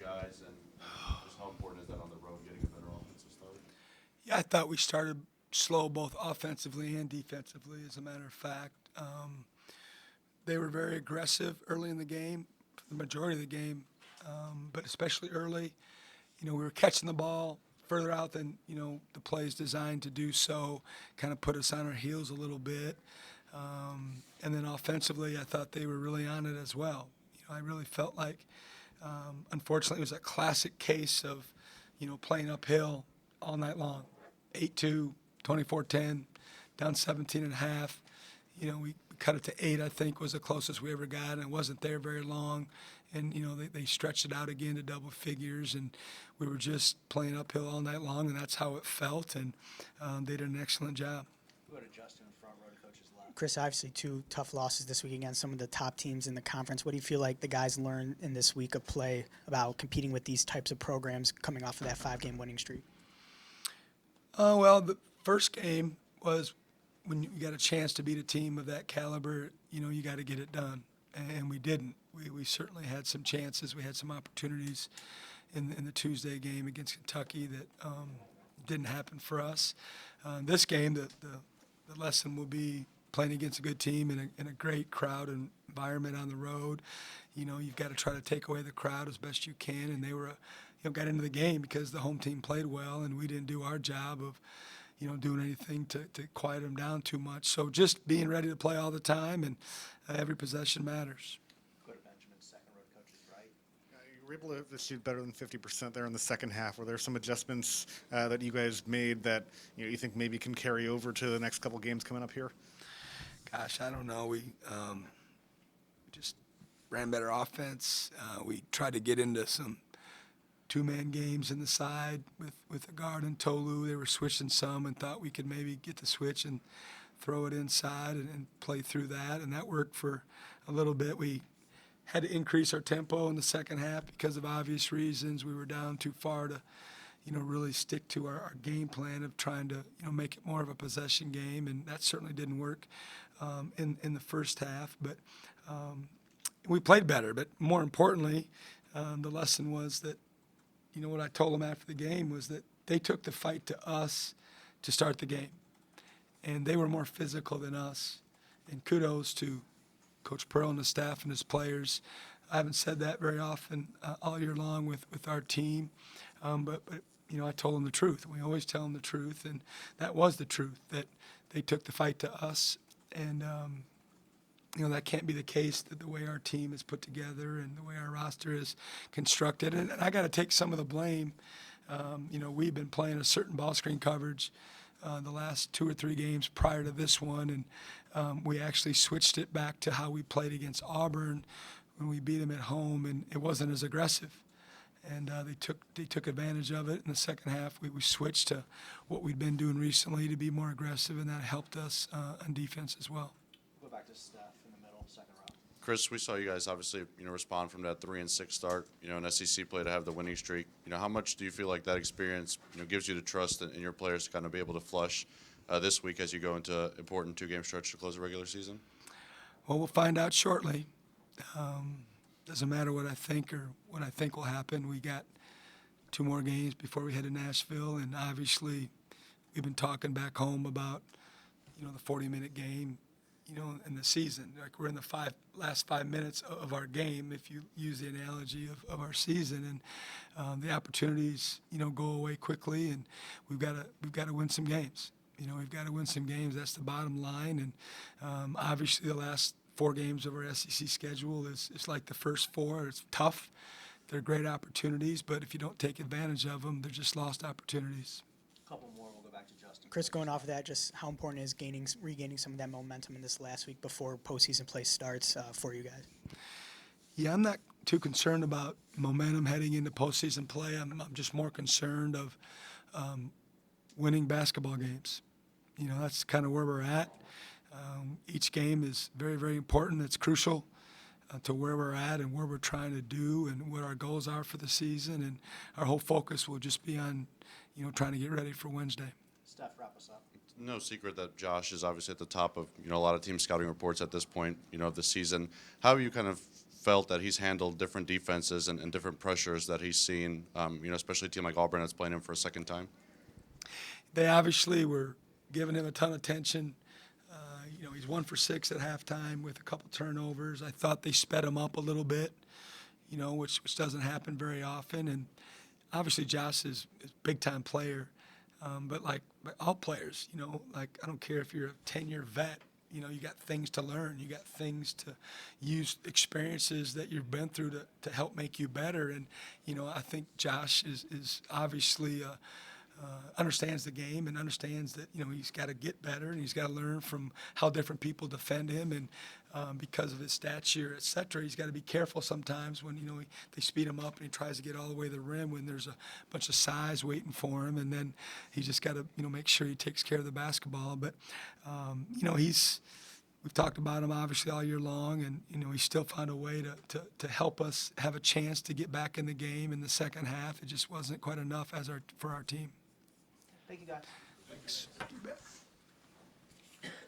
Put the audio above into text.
guys, and just how important is that on the road, getting a better offensive start? Yeah, I thought we started slow both offensively and defensively, as a matter of fact. They were very aggressive early in the game, for the majority of the game, but especially early. We were catching the ball further out than, the plays designed to do so, kind of put us on our heels a little bit. And then offensively, I thought they were really on it as well. I really felt like, unfortunately, it was a classic case of, playing uphill all night long. 8-2, 24-10, down 17 and a half. We cut it to 8, I think, was the closest we ever got, and it wasn't there very long. And, they stretched it out again to double figures, and we were just playing uphill all night long, and that's how it felt, and they did an excellent job. We'll go to Justin in front row to coach's left. Chris, obviously 2 tough losses this week against some of the top teams in the conference. What do you feel like the guys learned in this week of play about competing with these types of programs coming off of that 5-game winning streak? Well, the first game was when you got a chance to beat a team of that caliber, you got to get it done. And we didn't. We certainly had some chances. We had some opportunities in the Tuesday game against Kentucky that didn't happen for us. This game, the lesson will be playing against a good team in a great crowd and environment on the road. You've got to try to take away the crowd as best you can. And they were, got into the game because the home team played well, and we didn't do our job of, doing anything to quiet them down too much. So just being ready to play all the time, and every possession matters. Go to Benjamin's second row to coach's right. You were able to shoot better than 50% there in the second half. Were there some adjustments that you guys made that you think maybe can carry over to the next couple games coming up here? Gosh, I don't know. We just ran better offense. We tried to get into some two-man games in the side with the guard and Tolu. They were switching some and thought we could maybe get the switch and throw it inside and play through that, and that worked for a little bit. We had to increase our tempo in the second half because of obvious reasons. We were down too far to, really stick to our game plan of trying to, make it more of a possession game, and that certainly didn't work in the first half. But we played better. But more importantly, the lesson was that, what I told them after the game was that they took the fight to us to start the game. And they were more physical than us. And kudos to Coach Pearl and the staff and his players. I haven't said that very often all year long with our team. But I told them the truth. We always tell them the truth. And that was the truth, that they took the fight to us. And, that can't be the case, that the way our team is put together and the way our roster is constructed. And I got to take some of the blame. We've been playing a certain ball screen coverage the last 2 or 3 games prior to this one, and we actually switched it back to how we played against Auburn when we beat them at home, and it wasn't as aggressive. And they took advantage of it in the second half. We switched to what we'd been doing recently to be more aggressive, and that helped us on defense as well. We'll go back to Steph in the middle, second row. Chris, we saw you guys obviously, respond from that 3-6 start, in SEC play to have the winning streak. How much do you feel like that experience, gives you the trust in your players to kind of be able to flush this week as you go into an important 2-game stretch to close the regular season? Well, we'll find out shortly. Doesn't matter what I think or what I think will happen. We got 2 more games before we head to Nashville, and obviously we've been talking back home about, the 40-minute game, in the season. Like, we're in the last 5 minutes of our game, if you use the analogy of our season, and the opportunities, go away quickly, and we've got to win some games. We've got to win some games. That's the bottom line, and obviously the last 4 games of our SEC schedule is like the first 4. It's tough. They're great opportunities, but if you don't take advantage of them, they're just lost opportunities. A couple more, we'll go back to Justin. Chris, going off of that, just how important is regaining some of that momentum in this last week before postseason play starts for you guys? Yeah, I'm not too concerned about momentum heading into postseason play. I'm just more concerned of winning basketball games. That's kind of where we're at. Each game is very, very important. It's crucial to where we're at and where we're trying to do and what our goals are for the season. And our whole focus will just be on, trying to get ready for Wednesday. Steph, wrap us up. No secret that Josh is obviously at the top of, a lot of team scouting reports at this point, of the season. How have you kind of felt that he's handled different defenses and different pressures that he's seen, especially a team like Auburn that's playing him for a second time? They obviously were giving him a ton of attention. He's 1 for 6 at halftime with a couple turnovers. I thought they sped him up a little bit, which doesn't happen very often. And obviously Josh is a big-time player. But like all players, I don't care if you're a 10-year vet, you got things to learn. You got things to use, experiences that you've been through to help make you better. And, I think Josh is obviously understands the game and understands that, he's got to get better and he's got to learn from how different people defend him. And because of his stature, et cetera, he's got to be careful sometimes when, they speed him up and he tries to get all the way to the rim when there's a bunch of size waiting for him. And then he's just got to, make sure he takes care of the basketball. But, we've talked about him obviously all year long, and he still found a way to help us have a chance to get back in the game in the second half. It just wasn't quite enough for our team. Thank you, guys. Thanks. You bet.